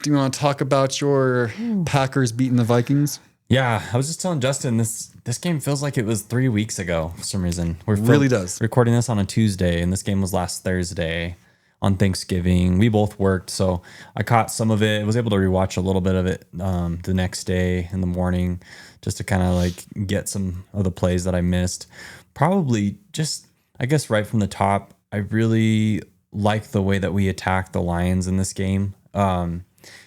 Do you want to talk about your Packers beating the Vikings? Yeah, I was just telling Justin this game feels like it was 3 weeks ago for some reason. Really does. Recording this on a Tuesday, and this game was last Thursday on Thanksgiving. We both worked, so I caught some of it. I was able to rewatch a little bit of it the next day in the morning, just to kind of like get some of the plays that I missed. Probably just, I guess, right from the top, I really like the way that we attacked the Lions in this game.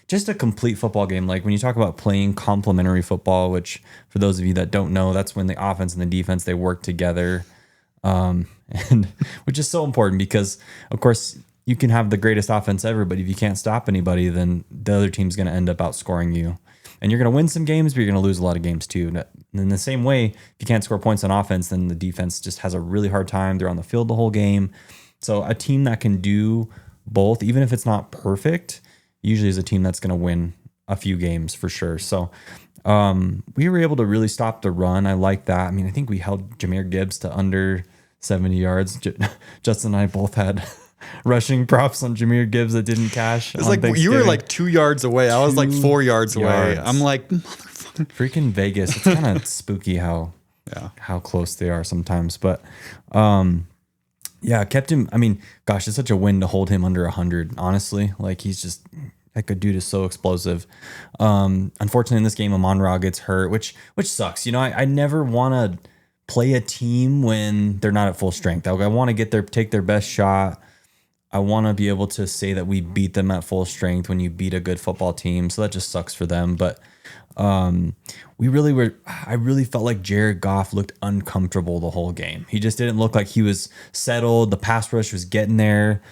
Just a complete football game. Like when you talk about playing complementary football, which for those of you that don't know, that's when the offense and the defense, they work together. And which is so important because of course you can have the greatest offense ever, but if you can't stop anybody, then the other team's going to end up outscoring you. And you're going to win some games, but you're going to lose a lot of games too. And in the same way, if you can't score points on offense, then the defense just has a really hard time. They're on the field the whole game. So a team that can do both, even if it's not perfect, usually is a team that's going to win a few games for sure. So we were able to really stop the run. I like that. I mean, I think we held Jahmyr Gibbs to under 70 yards. Justin and I both had rushing props on Jahmyr Gibbs that didn't cash. It's like you were like 2 yards away. I was like 4 yards away. I'm like, motherfucker. Freaking Vegas. It's kind of spooky how close they are sometimes. But yeah, kept him. I mean, gosh, it's such a win to hold him under 100. Honestly, like he's just that good dude is so explosive. Unfortunately, in this game, Amon-Ra gets hurt, which sucks. You know, I never want to play a team when they're not at full strength. I want to take their best shot. I want to be able to say that we beat them at full strength when you beat a good football team. So that just sucks for them. But I really felt like Jared Goff looked uncomfortable the whole game. He just didn't look like he was settled. The pass rush was getting there.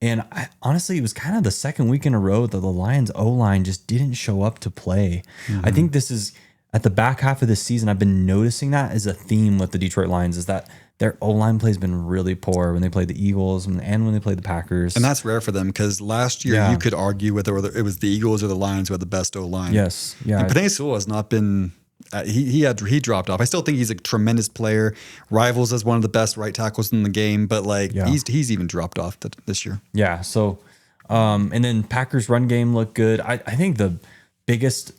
And honestly, it was kind of the second week in a row that the Lions O-line just didn't show up to play. Mm-hmm. I think this is at the back half of this season. I've been noticing that as a theme with the Detroit Lions is that their O-line play has been really poor when they played the Eagles and when they played the Packers. And that's rare for them because last year you could argue whether it was the Eagles or the Lions who had the best O-line. Yes. Yeah. And Penei Sewell has not been he dropped off. I still think he's a tremendous player. Rivals as one of the best right tackles in the game, but he's even dropped off this year. Yeah. So and then Packers run game looked good. I think the biggest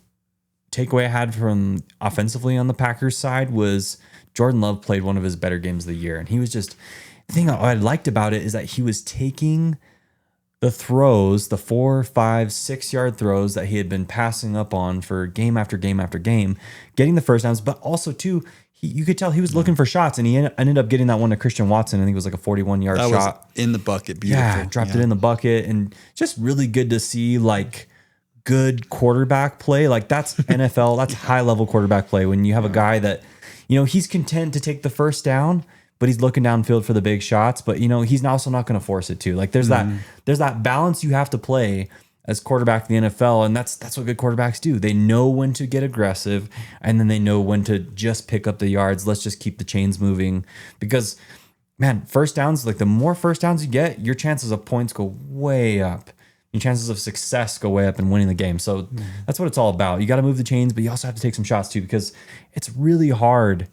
takeaway I had from offensively on the Packers side was Jordan Love played one of his better games of the year. And he was just, the thing I liked about it is that he was taking the throws, the 4, 5, 6 yard throws that he had been passing up on for game after game after game, getting the first downs, but also too, you could tell he was looking for shots, and he ended up getting that one to Christian Watson. I think it was like a 41-yard shot. Was in the bucket. Beautiful. Yeah, dropped it in the bucket, and just really good to see like good quarterback play. Like that's NFL, that's high level quarterback play when you have a guy that, you know, he's content to take the first down, but he's looking downfield for the big shots. But you know, he's also not going to force it to. Like there's that balance you have to play as quarterback in the NFL, and that's what good quarterbacks do. They know when to get aggressive, and then they know when to just pick up the yards. Let's just keep the chains moving because, man, first downs, like the more first downs you get, your chances of points go way up. Your chances of success go way up in winning the game. So that's what it's all about. You got to move the chains, but you also have to take some shots too, because it's really hard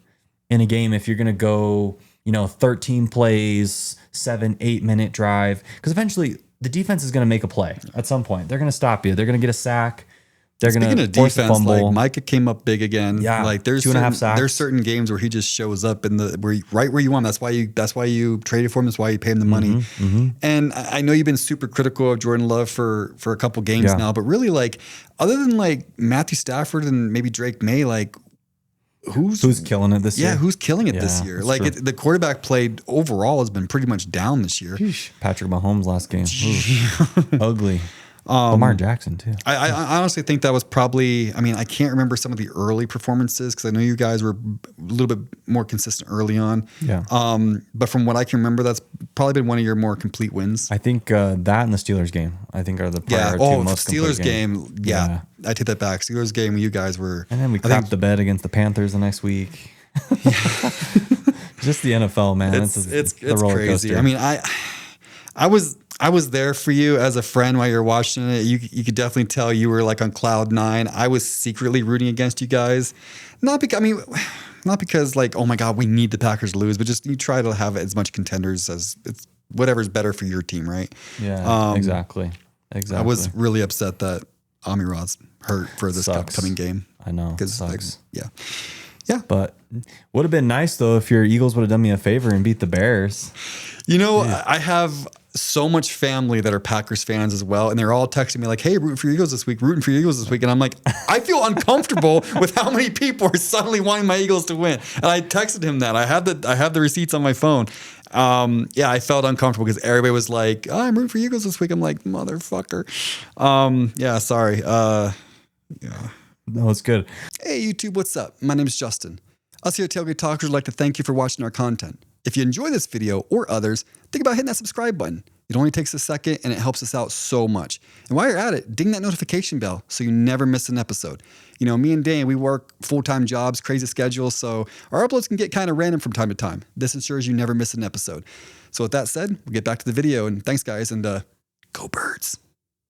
in a game if you're going to go, 13 plays, 7-8 minute drive, because eventually the defense is going to make a play at some point. They're going to stop you. They're going to get a sack. They're going to force a fumble. Like Micah came up big again. Yeah, like there's 2.5 sacks. There's certain games where he just shows up right where you want him. That's why you traded for him. That's why you pay him the money. Mm-hmm. And I know you've been super critical of Jordan Love for a couple games now, but really, like, other than like Matthew Stafford and maybe Drake May, like who's killing it this year? Yeah, who's killing it this year? Like the quarterback play overall has been pretty much down this year. Patrick Mahomes last game, ugly. Lamar Jackson too. I honestly think that was probably, I can't remember some of the early performances because I know you guys were a little bit more consistent early on. Yeah. But from what I can remember, that's probably been one of your more complete wins. I think that and the Steelers game, I think are the two most complete Steelers game. Yeah. I take that back. Steelers game, you guys were. And then we crapped the bed against the Panthers the next week. Just the NFL, man. It's roller crazy. Coaster. I was there for you as a friend while you're watching it. You could definitely tell you were like on cloud nine. I was secretly rooting against you guys. Not because like, oh my God, we need the Packers to lose, but just you try to have as much contenders as it's whatever's better for your team, right? Yeah, exactly. I was really upset that Amirad's hurt for this Sucks. upcoming game. I know. Because, like, Sucks. yeah. But would have been nice though if your Eagles would have done me a favor and beat the Bears. You know, I have so much family that are Packers fans as well, and they're all texting me like, "Hey, rooting for your Eagles this week, rooting for your Eagles this week," and I'm like, I feel uncomfortable with how many people are suddenly wanting my Eagles to win. And I texted him that I have the receipts on my phone. Yeah, I felt uncomfortable because everybody was like, oh, "I'm rooting for your Eagles this week." I'm like, motherfucker. Yeah, sorry. Yeah. No, it's good. Hey, YouTube, what's up? My name is Justin. Us here at Tailgate Talkers would like to thank you for watching our content. If you enjoy this video or others, think about hitting that subscribe button. It only takes a second and it helps us out so much. And while you're at it, ding that notification bell so you never miss an episode. You know, me and Dan, we work full-time jobs, crazy schedules, so our uploads can get kind of random from time to time. This ensures you never miss an episode. So with that said, we'll get back to the video, and thanks guys, and go Birds.